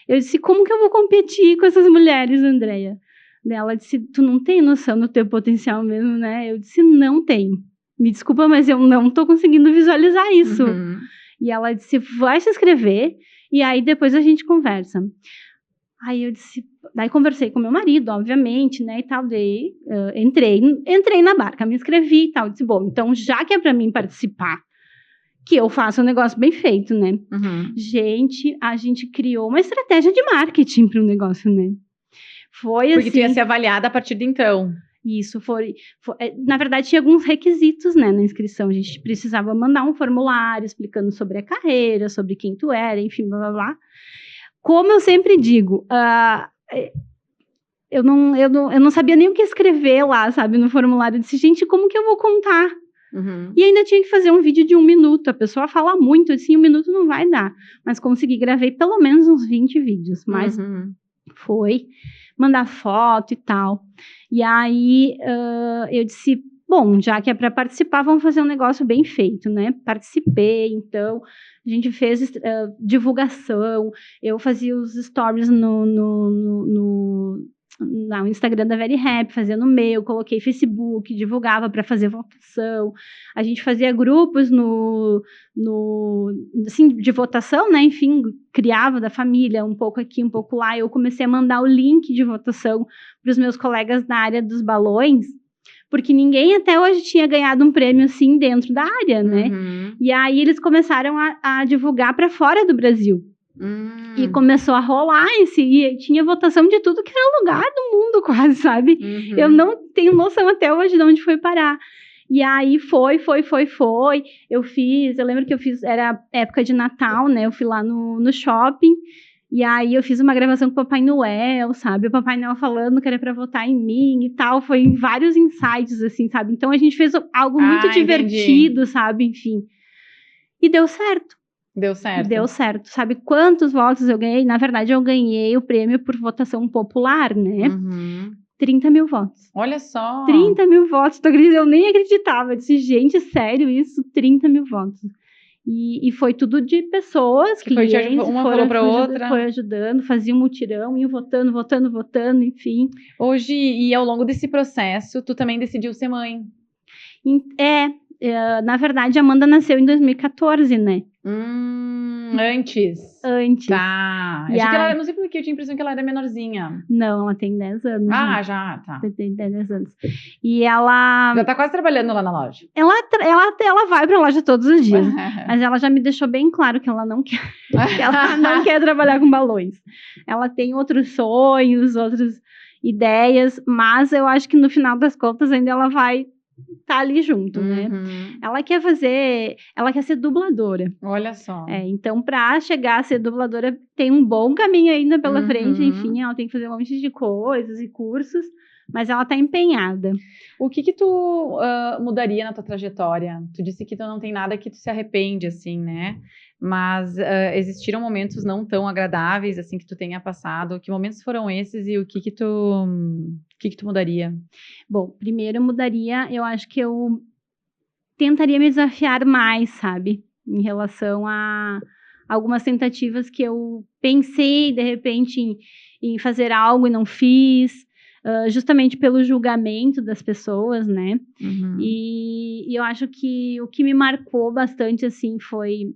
Eu disse, como que eu vou competir com essas mulheres, Andréia? Daí ela disse, tu não tem noção do teu potencial mesmo, né? Eu disse, não tenho. Me desculpa, mas eu não tô conseguindo visualizar isso. Uhum. E ela disse, vai se inscrever e aí depois a gente conversa. Aí eu disse, daí conversei com meu marido, obviamente, né, e tal, daí entrei na barca, me inscrevi e tal, disse, bom, então já que é para mim participar, que eu faça um negócio bem feito, né? Uhum. Gente, a gente criou uma estratégia de marketing para o negócio, né? Foi Porque assim, tu ia ser avaliada a partir de então. Isso na verdade, tinha alguns requisitos, né, na inscrição. A gente precisava mandar um formulário explicando sobre a carreira, sobre quem tu era, enfim, blá, blá, blá. Como eu sempre digo, eu não sabia nem o que escrever lá, sabe, no formulário. Eu disse, gente, como que eu vou contar? Uhum. E ainda tinha que fazer um vídeo de 1 minuto. A pessoa fala muito, assim, 1 minuto não vai dar. Mas consegui, gravei pelo menos uns 20 vídeos. Mas foi mandar foto e tal. E aí eu disse, bom, já que é para participar, vamos fazer um negócio bem feito, né? Participei, então, a gente fez divulgação, eu fazia os stories no Instagram da Very Happy, fazia no meu, coloquei Facebook, divulgava para fazer votação, a gente fazia grupos assim, de votação, né, enfim, criava da família, um pouco aqui, um pouco lá, eu comecei a mandar o link de votação para os meus colegas da área dos balões, porque ninguém até hoje tinha ganhado um prêmio assim dentro da área, né, e aí eles começaram a divulgar para fora do Brasil. E começou a rolar e tinha votação de tudo que era lugar do mundo quase, sabe? Eu não tenho noção até hoje de onde foi parar. E aí foi. Eu lembro que eu fiz, era época de Natal, né? Eu fui lá no shopping, e aí eu fiz uma gravação com o Papai Noel, sabe? O Papai Noel falando que era pra votar em mim e tal. Foi em vários insights, assim, sabe? Então a gente fez algo muito divertido, sabe? Enfim. E deu certo. Deu certo. Deu certo. Sabe quantos votos eu ganhei? Na verdade, eu ganhei o prêmio por votação popular, né? 30 mil votos. Olha só! 30 mil votos. Eu nem acreditava. Eu disse, gente, sério isso? 30 mil votos. E foi tudo de pessoas, que clientes, uma falou para outra. Foi ajudando, fazia um mutirão, iam votando, enfim. Hoje, e ao longo desse processo, tu também decidiu ser mãe. Na verdade, a Amanda nasceu em 2014, né? Antes. Tá. Achei que ela era, não sei porque eu tinha a impressão que ela era menorzinha. Não, ela tem 10 anos. Já, tá. Tem 10 anos. E ela... Já tá quase trabalhando lá na loja. Ela vai pra loja todos os dias. Mas ela já me deixou bem claro que ela não quer. Ela não quer trabalhar com balões. Ela tem outros sonhos, outras ideias, mas eu acho que no final das contas ainda ela vai tá ali junto, né? Ela quer ser dubladora. Olha só. Então, para chegar a ser dubladora, tem um bom caminho ainda pela frente, enfim, ela tem que fazer um monte de coisas e cursos, mas ela tá empenhada. O que tu mudaria na tua trajetória? Tu disse que tu não tem nada que tu se arrepende, assim, né? Mas existiram momentos não tão agradáveis, assim, que tu tenha passado. Que momentos foram esses e o que tu mudaria? Bom, primeiro eu mudaria, eu acho que eu tentaria me desafiar mais, sabe? Em relação a algumas tentativas que eu pensei, de repente, em fazer algo e não fiz. Justamente pelo julgamento das pessoas, né? E eu acho que o que me marcou bastante, assim, foi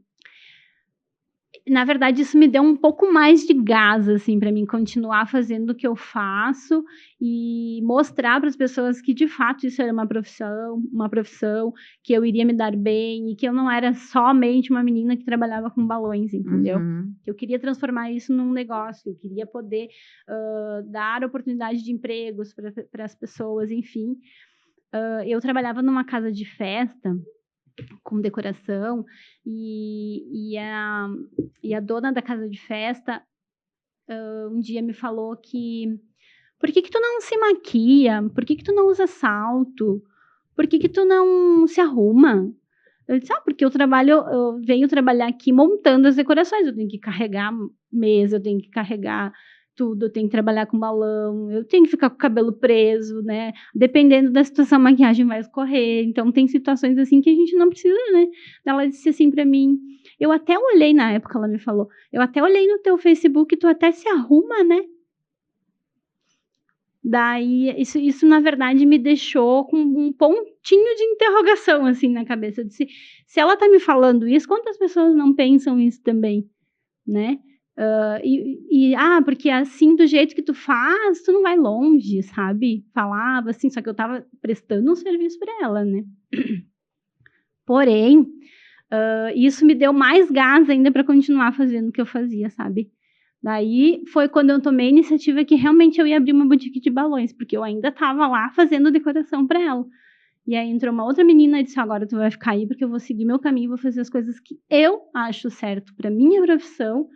na verdade, isso me deu um pouco mais de gás, assim, para mim continuar fazendo o que eu faço e mostrar para as pessoas que, de fato, isso era uma profissão, que eu iria me dar bem e que eu não era somente uma menina que trabalhava com balões, entendeu? Eu queria transformar isso num negócio, eu queria poder dar oportunidade de empregos para as pessoas, enfim. Eu trabalhava numa casa de festa com decoração, e a dona da casa de festa um dia me falou que por que tu não se maquia? Por que tu não usa salto? Por que tu não se arruma? Eu disse, porque eu venho trabalhar aqui montando as decorações, eu tenho que carregar mesa, eu tenho que carregar tudo, eu tenho que trabalhar com balão, eu tenho que ficar com o cabelo preso, né? Dependendo da situação, a maquiagem vai escorrer. Então, tem situações assim que a gente não precisa, né? Ela disse assim pra mim, eu até olhei na época, ela me falou, eu até olhei no teu Facebook, tu até se arruma, né? Daí, isso na verdade me deixou com um pontinho de interrogação, assim, na cabeça. Eu disse, se ela tá me falando isso, quantas pessoas não pensam isso também, né? Porque assim, do jeito que tu faz, tu não vai longe, sabe? Falava assim, só que eu tava prestando um serviço para ela, né? Porém, isso me deu mais gás ainda para continuar fazendo o que eu fazia, sabe? Daí foi quando eu tomei a iniciativa que realmente eu ia abrir uma boutique de balões, porque eu ainda tava lá fazendo decoração para ela. E aí entrou uma outra menina e disse, agora tu vai ficar aí porque eu vou seguir meu caminho, vou fazer as coisas que eu acho certo para minha profissão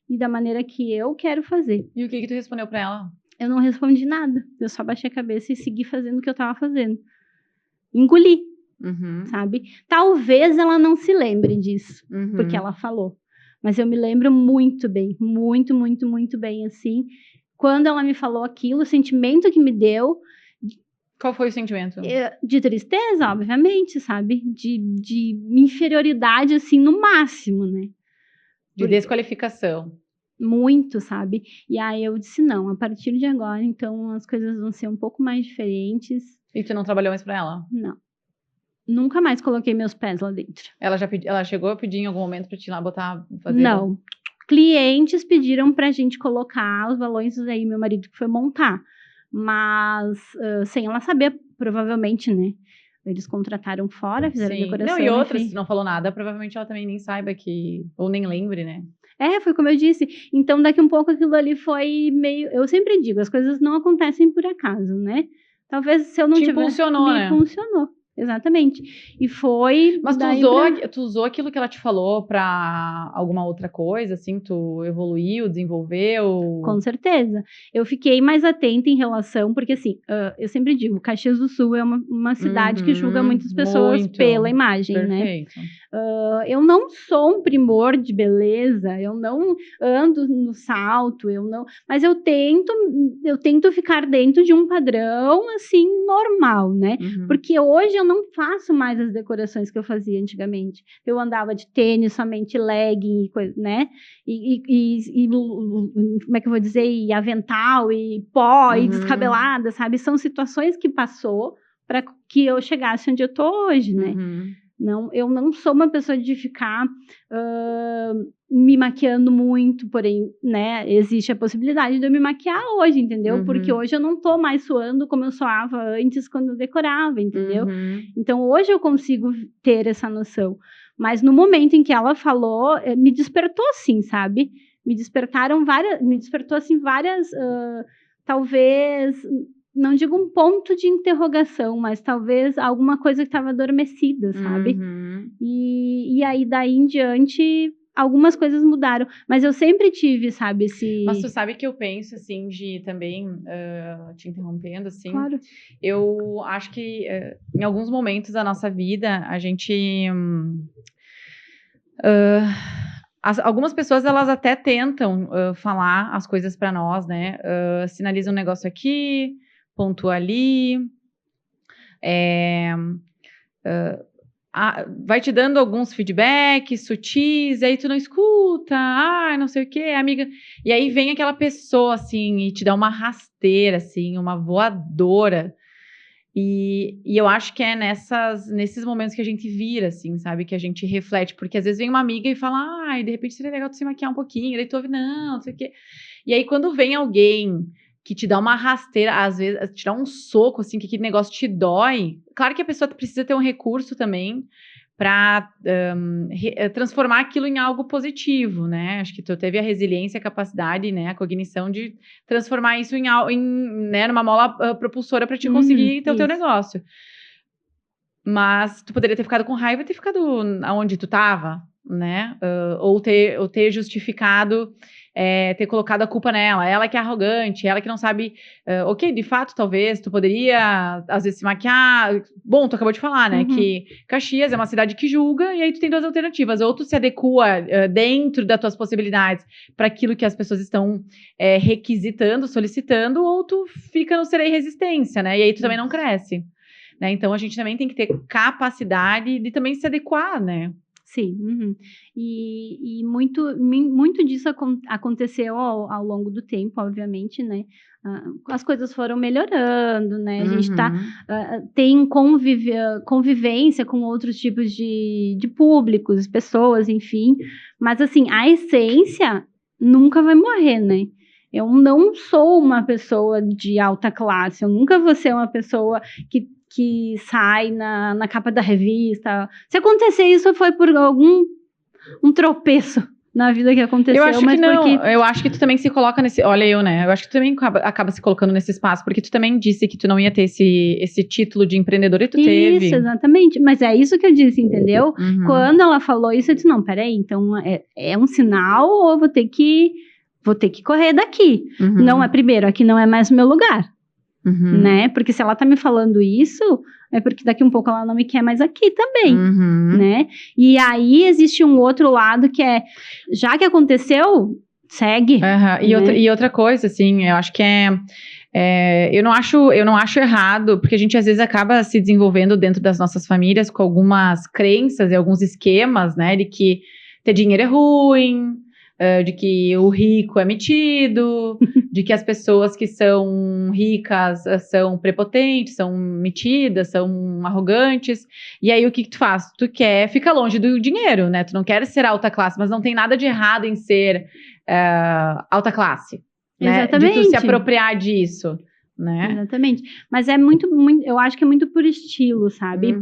e da maneira que eu quero fazer. E o que tu respondeu para ela? Eu não respondi nada. Eu só baixei a cabeça e segui fazendo o que eu tava fazendo. Engoli, sabe? Talvez ela não se lembre disso, porque ela falou. Mas eu me lembro muito bem, muito, muito, muito bem, assim. Quando ela me falou aquilo, o sentimento que me deu... Qual foi o sentimento? De tristeza, obviamente, sabe? De inferioridade, assim, no máximo, né? De desqualificação. Muito, sabe? E aí eu disse, não, a partir de agora, então, as coisas vão ser um pouco mais diferentes. E tu não trabalhou mais pra ela? Não. Nunca mais coloquei meus pés lá dentro. Ela chegou a pedir em algum momento pra te ir lá botar, fazer... Não. Clientes pediram pra gente colocar os balões, aí meu marido que foi montar. Mas, sem ela saber, provavelmente, né? Eles contrataram fora, fizeram decoração. Não, e outras, se não falou nada, provavelmente ela também nem saiba que... Ou nem lembre, né? Foi como eu disse. Então, daqui um pouco aquilo ali foi meio... Eu sempre digo, as coisas não acontecem por acaso, né? Talvez se eu não tivesse... Impulsionou, me impulsionou. Exatamente. E foi... Mas tu usou aquilo que ela te falou pra alguma outra coisa, assim? Tu evoluiu, desenvolveu? Com certeza. Eu fiquei mais atenta em relação... Porque, assim, eu sempre digo, Caxias do Sul é uma cidade que julga muitas pessoas pela imagem, perfeito, né? Eu não sou um primor de beleza, eu não ando no salto, mas eu tento ficar dentro de um padrão, assim, normal, né? Porque hoje eu não faço mais as decorações que eu fazia antigamente. Eu andava de tênis, somente legging, né? E como é que eu vou dizer? E avental, e pó, e descabelada, sabe? São situações que passou para que eu chegasse onde eu tô hoje, né? Não, eu não sou uma pessoa de ficar me maquiando muito, porém, né, existe a possibilidade de eu me maquiar hoje, entendeu? Porque hoje eu não tô mais suando como eu suava antes quando eu decorava, entendeu? Então, hoje eu consigo ter essa noção. Mas no momento em que ela falou, me despertou assim, sabe? Me despertou assim várias, talvez... Não digo um ponto de interrogação, mas talvez alguma coisa que estava adormecida, sabe? E aí, daí em diante, algumas coisas mudaram. Mas eu sempre tive, sabe, esse... Mas tu sabe que eu penso, assim, de também, te interrompendo, assim... Claro. Eu acho que em alguns momentos da nossa vida, a gente... algumas pessoas, elas até tentam falar as coisas para nós, né? Sinaliza um negócio aqui... pontua ali, vai te dando alguns feedbacks sutis, aí tu não escuta, não sei o que, amiga. E aí vem aquela pessoa, assim, e te dá uma rasteira, assim, uma voadora. E eu acho que é nesses momentos que a gente vira, assim, sabe? Que a gente reflete. Porque às vezes vem uma amiga e fala, ai, de repente seria legal tu se maquiar um pouquinho. Daí tu ouve, não sei o quê. E aí quando vem alguém que te dá uma rasteira, às vezes te dá um soco, assim, que aquele negócio te dói. Claro que a pessoa precisa ter um recurso também para transformar aquilo em algo positivo, né? Acho que tu teve a resiliência, a capacidade, né, a cognição de transformar isso né, numa mola propulsora para te conseguir ter o teu negócio. Mas tu poderia ter ficado com raiva e ter ficado onde tu tava, né? Ou ter justificado, ter colocado a culpa nela. Ela que é arrogante, ela que não sabe. Ok, de fato, talvez tu poderia, às vezes, se maquiar. Bom, tu acabou de falar, né? Que Caxias é uma cidade que julga, e aí tu tem duas alternativas. Ou tu se adequa dentro das tuas possibilidades para aquilo que as pessoas estão requisitando, solicitando, ou tu fica no serei resistência, né? E aí tu também não cresce. Né? Então, a gente também tem que ter capacidade de também se adequar, né? Sim. E muito disso aconteceu ao longo do tempo, obviamente, né? As coisas foram melhorando, né? A gente tem convivência com outros tipos de públicos, pessoas, enfim. Mas, assim, a essência nunca vai morrer, né? Eu não sou uma pessoa de alta classe, eu nunca vou ser uma pessoa que sai na capa da revista. Se acontecer isso, foi por um tropeço na vida que aconteceu. Eu acho que não. Eu acho que tu também se coloca nesse... Olha eu, né? Eu acho que tu também acaba se colocando nesse espaço, porque tu também disse que tu não ia ter esse título de empreendedor e tu teve. Isso, exatamente. Mas é isso que eu disse, entendeu? Quando ela falou isso, eu disse, não, peraí, então é um sinal ou eu vou ter que correr daqui. Não é primeiro, aqui não é mais o meu lugar. Né? Porque se ela tá me falando isso, é porque daqui um pouco ela não me quer mais aqui também, né? E aí existe um outro lado que é, já que aconteceu, segue. Né? E outra coisa, assim, eu acho que eu não acho errado, porque a gente às vezes acaba se desenvolvendo dentro das nossas famílias com algumas crenças e alguns esquemas, né? De que ter dinheiro é ruim, de que o rico é metido, de que as pessoas que são ricas são prepotentes, são metidas, são arrogantes. E aí o que tu faz? Tu quer ficar longe do dinheiro, né? Tu não quer ser alta classe, mas não tem nada de errado em ser alta classe. Né? Exatamente. De tu se apropriar disso. Né? Exatamente. Mas é muito, eu acho que é muito por estilo, sabe?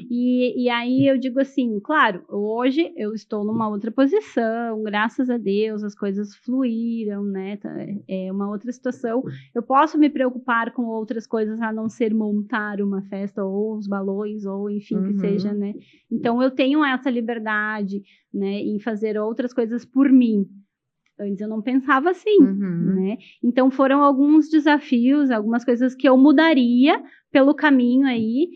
E aí eu digo assim, claro, hoje eu estou numa outra posição, graças a Deus as coisas fluíram, né? É uma outra situação. Eu posso me preocupar com outras coisas a não ser montar uma festa ou os balões ou enfim que seja, né? Então eu tenho essa liberdade, né, em fazer outras coisas por mim. Antes eu não pensava assim, né? Então foram alguns desafios, algumas coisas que eu mudaria pelo caminho aí,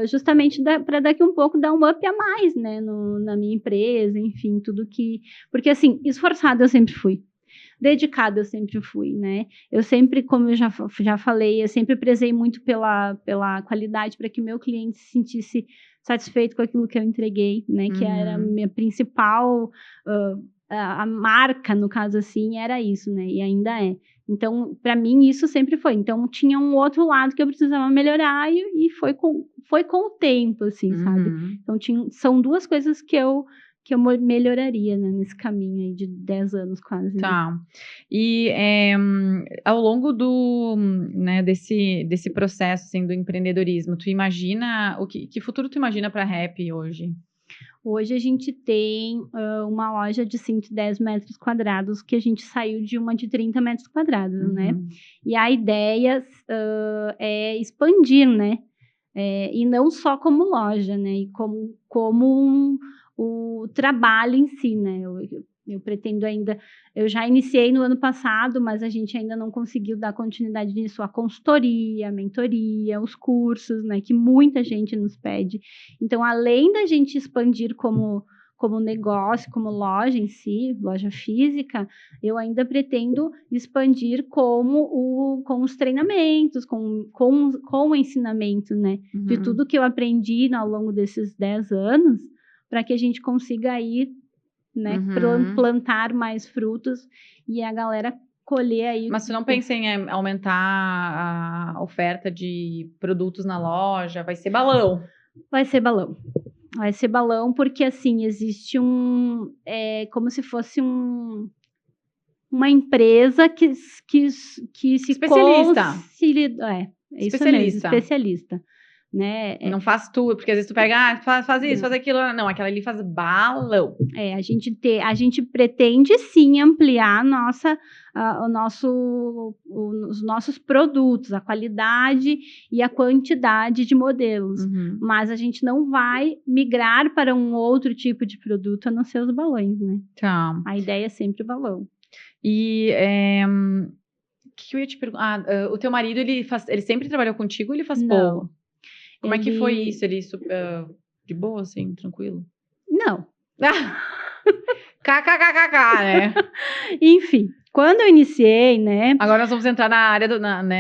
justamente para daqui um pouco dar um up a mais, né? Na minha empresa, enfim, tudo que... Porque assim, esforçada eu sempre fui. Dedicada eu sempre fui, né? Eu sempre, como eu já falei, eu sempre prezei muito pela qualidade para que o meu cliente se sentisse satisfeito com aquilo que eu entreguei, né? Que era a minha principal... a marca, no caso assim, era isso, né? E ainda é. Então, para mim, isso sempre foi. Então, tinha um outro lado que eu precisava melhorar e foi com o tempo, assim, sabe? Então, são duas coisas que eu melhoraria, né? Nesse caminho aí de 10 anos quase. Tá. Né? E ao longo né, desse processo, assim, do empreendedorismo, tu imagina... Que futuro tu imagina para a Happy hoje? Hoje a gente tem uma loja de 110 metros quadrados, que a gente saiu de uma de 30 metros quadrados, né? E a ideia é expandir, né? E não só como loja, né? E como o trabalho em si, né? Eu pretendo ainda... Eu já iniciei no ano passado, mas a gente ainda não conseguiu dar continuidade nisso. A consultoria, a mentoria, os cursos, né? Que muita gente nos pede. Então, além da gente expandir como negócio, como loja em si, loja física, eu ainda pretendo expandir com os treinamentos, com o ensinamento, né? De tudo que eu aprendi ao longo desses 10 anos, para que a gente consiga aí, né, plantar mais frutos e a galera colher aí. Mas tu não pensa em aumentar a oferta de produtos na loja? Vai ser balão. Vai ser balão. Vai ser balão porque, assim, existe como se fosse uma empresa que se especialista. Isso mesmo, especialista. Né? Não faz tudo, porque às vezes tu pega, faz isso, faz aquilo. Não, aquela ali faz balão. A gente pretende sim ampliar os nossos produtos, a qualidade e a quantidade de modelos. Mas a gente não vai migrar para um outro tipo de produto a não ser os balões, né? Tá. A ideia é sempre o balão. E que eu ia te perguntar? O teu marido, ele sempre trabalhou contigo ou ele faz pouco? Como é que foi isso? Ele de boa, assim, tranquilo? Não. KKKKK, né? Enfim, quando eu iniciei, né? Agora nós vamos entrar na área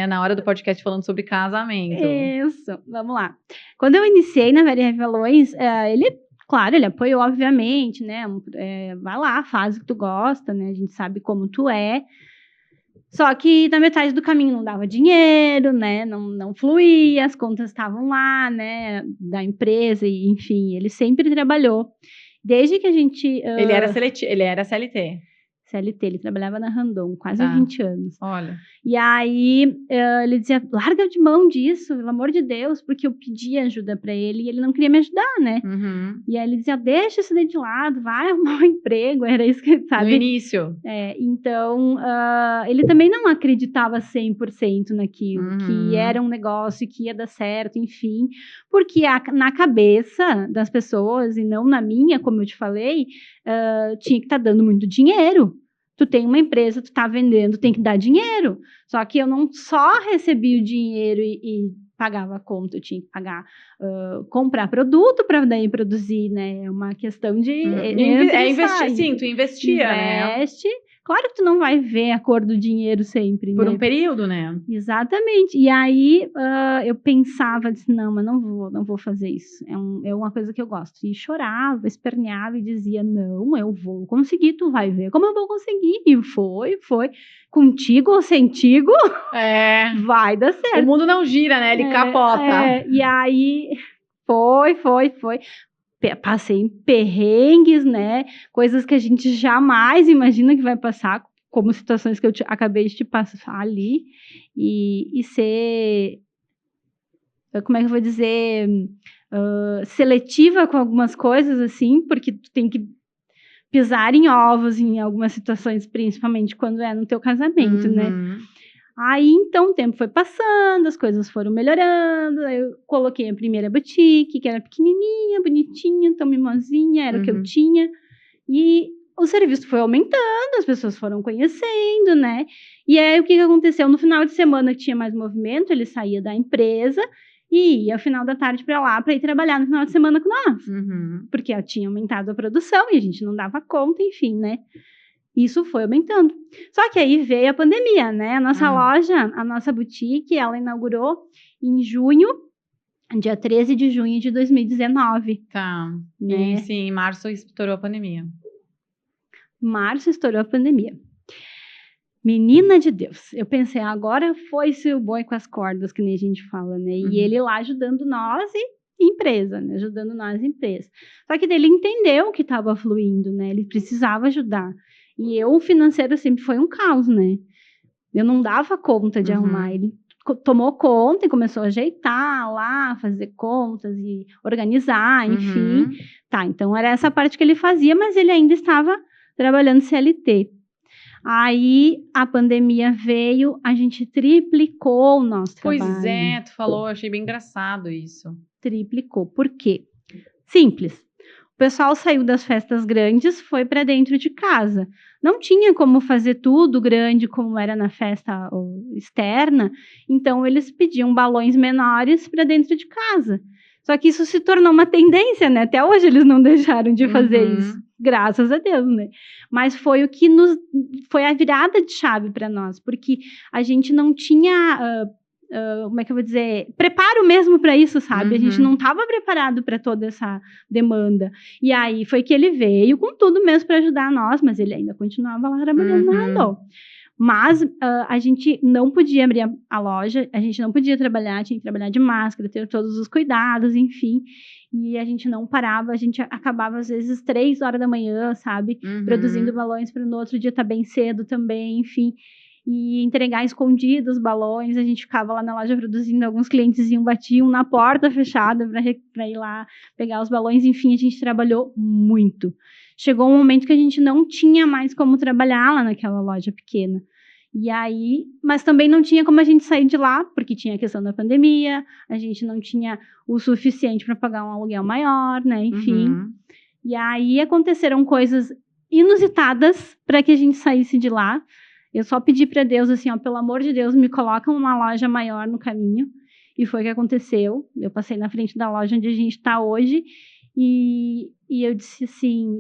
na hora do podcast falando sobre casamento. Isso, vamos lá. Quando eu iniciei na Very Revelões, ele apoiou, obviamente, né? Vai lá, faz o que tu gosta, né? A gente sabe como tu é. Só que na metade do caminho não dava dinheiro, né? Não fluía, as contas estavam lá, né? Da empresa, e enfim, ele sempre trabalhou. Desde que a gente... Ele era CLT. CLT, ele trabalhava na Randon, quase 20 anos. Olha. E aí, ele dizia, larga de mão disso, pelo amor de Deus, porque eu pedi ajuda pra ele e ele não queria me ajudar, né? E aí ele dizia, deixa isso daí de lado, vai arrumar um emprego, era isso que ele sabe. No início. Então, ele também não acreditava 100% naquilo, que era um negócio que ia dar certo, enfim, porque na cabeça das pessoas, e não na minha, como eu te falei, tinha que estar dando muito dinheiro. Tu tem uma empresa, tu tá vendendo, tem que dar dinheiro. Só que eu não só recebi o dinheiro e pagava a conta, eu tinha que pagar, comprar produto para daí produzir, né? É uma questão de... investir, sim, tu investia, Investe. Claro que tu não vai ver a cor do dinheiro sempre, por né? um período, né? Exatamente. E aí, eu pensava, disse, não, mas não vou fazer isso. É uma coisa que eu gosto. E chorava, esperneava e dizia, não, eu vou conseguir, tu vai ver como eu vou conseguir. E foi. Contigo ou sentigo, vai dar certo. O mundo não gira, né? Ele capota. E aí, foi. Passei em perrengues, né? Coisas que a gente jamais imagina que vai passar, como situações que eu acabei de te passar ali. E ser, como é que eu vou dizer, seletiva com algumas coisas, assim, porque tu tem que pisar em ovos em algumas situações, principalmente quando é no teu casamento, né? Aí, então, o tempo foi passando, as coisas foram melhorando, aí eu coloquei a primeira boutique, que era pequenininha, bonitinha, tão mimosinha, era o que eu tinha, e o serviço foi aumentando, as pessoas foram conhecendo, né? E aí, o que aconteceu? No final de semana que tinha mais movimento, ele saía da empresa e ia ao final da tarde para lá, para ir trabalhar no final de semana com nós, porque eu tinha aumentado a produção e a gente não dava conta, enfim, né? Isso foi aumentando. Só que aí veio a pandemia, né? A nossa loja, a nossa boutique, ela inaugurou em junho, dia 13 de junho de 2019. Tá. Né? E sim, em março estourou a pandemia. Março estourou a pandemia. Menina de Deus. Eu pensei, agora foi-se o boi com as cordas, que nem a gente fala, né? E ele lá ajudando nós e empresa, né? Ajudando nós e empresa. Só que ele entendeu que estava fluindo, né? Ele precisava ajudar. E o financeiro sempre foi um caos, né? Eu não dava conta de arrumar. Ele tomou conta e começou a ajeitar lá, fazer contas e organizar, enfim. Tá, então era essa parte que ele fazia, mas ele ainda estava trabalhando CLT. Aí a pandemia veio, a gente triplicou o nosso trabalho. Pois é, tu falou, achei bem engraçado isso. Triplicou. Por quê? Simples. O pessoal saiu das festas grandes, foi para dentro de casa. Não tinha como fazer tudo grande como era na festa externa, então eles pediam balões menores para dentro de casa. Só que isso se tornou uma tendência, né? Até hoje eles não deixaram de fazer isso, graças a Deus, né? Mas foi o que foi a virada de chave para nós, porque a gente não tinha como é que eu vou dizer, preparo mesmo para isso, sabe? A gente não estava preparado para toda essa demanda. E aí foi que ele veio com tudo mesmo para ajudar nós, mas ele ainda continuava lá trabalhando na Randon. Mas a gente não podia abrir a loja, a gente não podia trabalhar, tinha que trabalhar de máscara, ter todos os cuidados, enfim. E a gente não parava, a gente acabava às vezes 3 horas da manhã, sabe? Produzindo balões para no outro dia estar bem cedo também, enfim. E entregar escondidos os balões, a gente ficava lá na loja produzindo, alguns clientes batiam na porta fechada para ir lá pegar os balões, enfim, a gente trabalhou muito. Chegou um momento que a gente não tinha mais como trabalhar lá naquela loja pequena. E aí, mas também não tinha como a gente sair de lá, porque tinha a questão da pandemia, a gente não tinha o suficiente para pagar um aluguel maior, né, enfim. E aí aconteceram coisas inusitadas para que a gente saísse de lá. Eu só pedi para Deus, assim, ó, pelo amor de Deus, me coloca uma loja maior no caminho. E foi o que aconteceu. Eu passei na frente da loja onde a gente está hoje. E eu disse assim,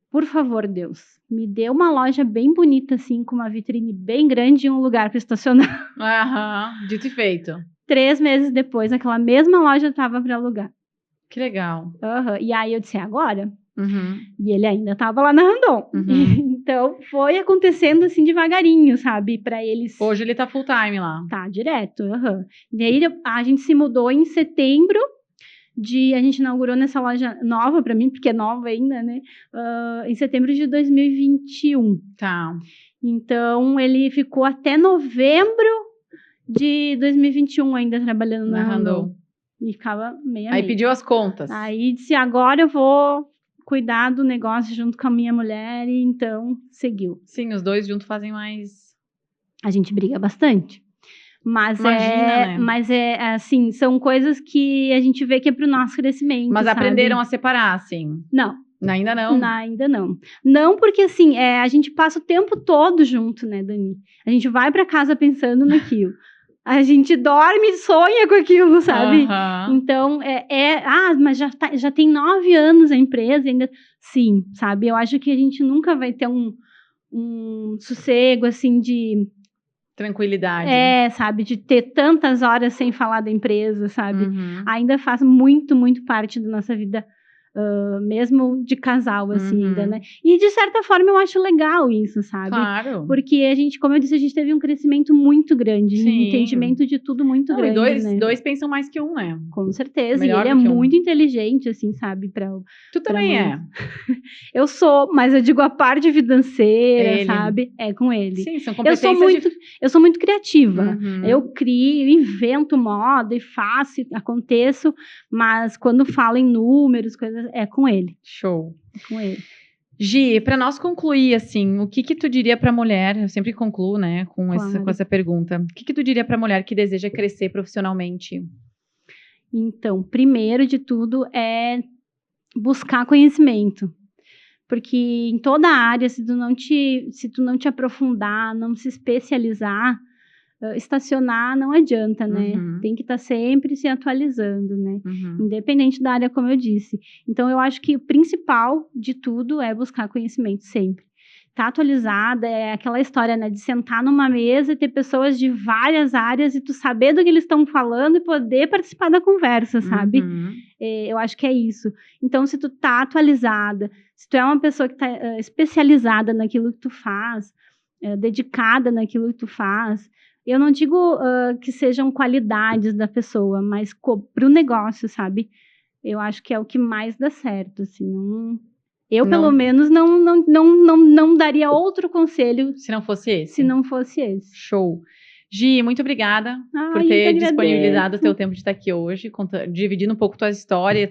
por favor, Deus, me dê uma loja bem bonita, assim, com uma vitrine bem grande e um lugar para estacionar. Dito e feito. 3 meses depois, aquela mesma loja estava para alugar. Que legal. E aí eu disse, agora? E ele ainda estava lá na Randon. Então, foi acontecendo assim devagarinho, sabe? Para eles... Hoje ele tá full time lá. Tá, direto. E aí, a gente se mudou em setembro. A gente inaugurou nessa loja nova para mim, porque é nova ainda, né? Em setembro de 2021. Tá. Então, ele ficou até novembro de 2021 ainda trabalhando na Randon. E ficava meio Aí pediu as contas. Aí disse, agora eu vou cuidar do negócio junto com a minha mulher, e então seguiu. Sim, os dois juntos fazem mais... A gente briga bastante. Mas né? Mas assim, são coisas que a gente vê que é pro nosso crescimento, Mas sabe? aprenderam a separar, assim? Não. Ainda não? Ainda não. Não, porque assim, a gente passa o tempo todo junto, né, Dani? A gente vai pra casa pensando naquilo. A gente dorme e sonha com aquilo, sabe? Então, mas já tem 9 anos a empresa ainda. Sim, sabe? Eu acho que a gente nunca vai ter um sossego, assim, de... Tranquilidade. Sabe? De ter tantas horas sem falar da empresa, sabe? Ainda faz muito, muito parte da nossa vida, mesmo de casal, assim, ainda, né? E, de certa forma, eu acho legal isso, sabe? Claro. Porque a gente, como eu disse, a gente teve um crescimento muito grande, um entendimento de tudo muito grande, e dois pensam mais que um, né? Com certeza. Melhor e ele é muito inteligente, assim, sabe? Tu também é. Eu sou, mas eu digo a parte financeira, sabe? É com ele. Sim, são competências eu sou muito criativa. Eu crio, invento moda e faço, aconteço, mas quando falo em números, coisas, é com ele. Show. É com ele. Gi, para nós concluir, assim, o que tu diria para a mulher? Eu sempre concluo, né, com essa pergunta. O que tu diria para a mulher que deseja crescer profissionalmente? Então, primeiro de tudo é buscar conhecimento. Porque em toda a área, se tu não te aprofundar, não se especializar, estacionar não adianta, né? Tem que estar sempre se atualizando, né? Independente da área, como eu disse. Então, eu acho que o principal de tudo é buscar conhecimento sempre. Tá atualizada, é aquela história, né? De sentar numa mesa e ter pessoas de várias áreas e tu saber do que eles estão falando e poder participar da conversa, sabe? Eu acho que é isso. Então, se tu tá atualizada, se tu é uma pessoa que tá especializada naquilo que tu faz, dedicada naquilo que tu faz, eu não digo que sejam qualidades da pessoa, mas para o negócio, sabe? Eu acho que é o que mais dá certo, assim. Pelo menos, não daria outro conselho. Se não fosse esse. Show. Gi, muito obrigada por ter disponibilizado o teu tempo de estar aqui hoje, dividindo um pouco tua história,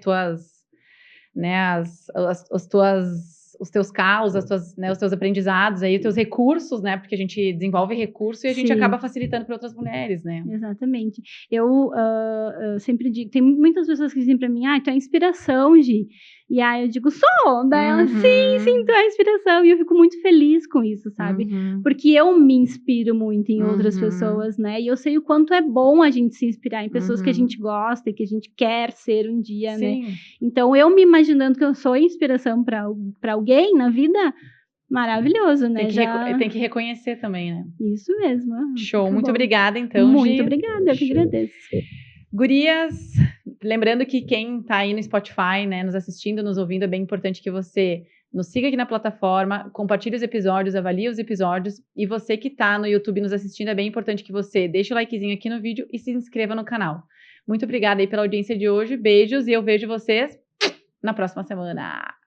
os teus caos, os teus aprendizados, aí, os teus recursos, né? Porque a gente desenvolve recurso e a gente acaba facilitando para outras mulheres, né? Exatamente. Eu sempre digo, tem muitas pessoas que dizem para mim, tu é inspiração, Gi. E aí eu digo, sou! Daí ela, sim, tu é inspiração. E eu fico muito feliz com isso, sabe? Porque eu me inspiro muito em outras pessoas, né? E eu sei o quanto é bom a gente se inspirar em pessoas que a gente gosta e que a gente quer ser um dia, né? Então, eu me imaginando que eu sou inspiração para alguém na vida, maravilhoso, né? Tem que reconhecer também, né? Isso mesmo. Show. Muito obrigada, então, Muito obrigada, eu que agradeço. Gurias, lembrando que quem está aí no Spotify, né, nos assistindo, nos ouvindo, é bem importante que você Nos siga aqui na plataforma, compartilhe os episódios, avalie os episódios. E você que está no YouTube nos assistindo, é bem importante que você deixe o likezinho aqui no vídeo e se inscreva no canal. Muito obrigada aí pela audiência de hoje, beijos e eu vejo vocês na próxima semana.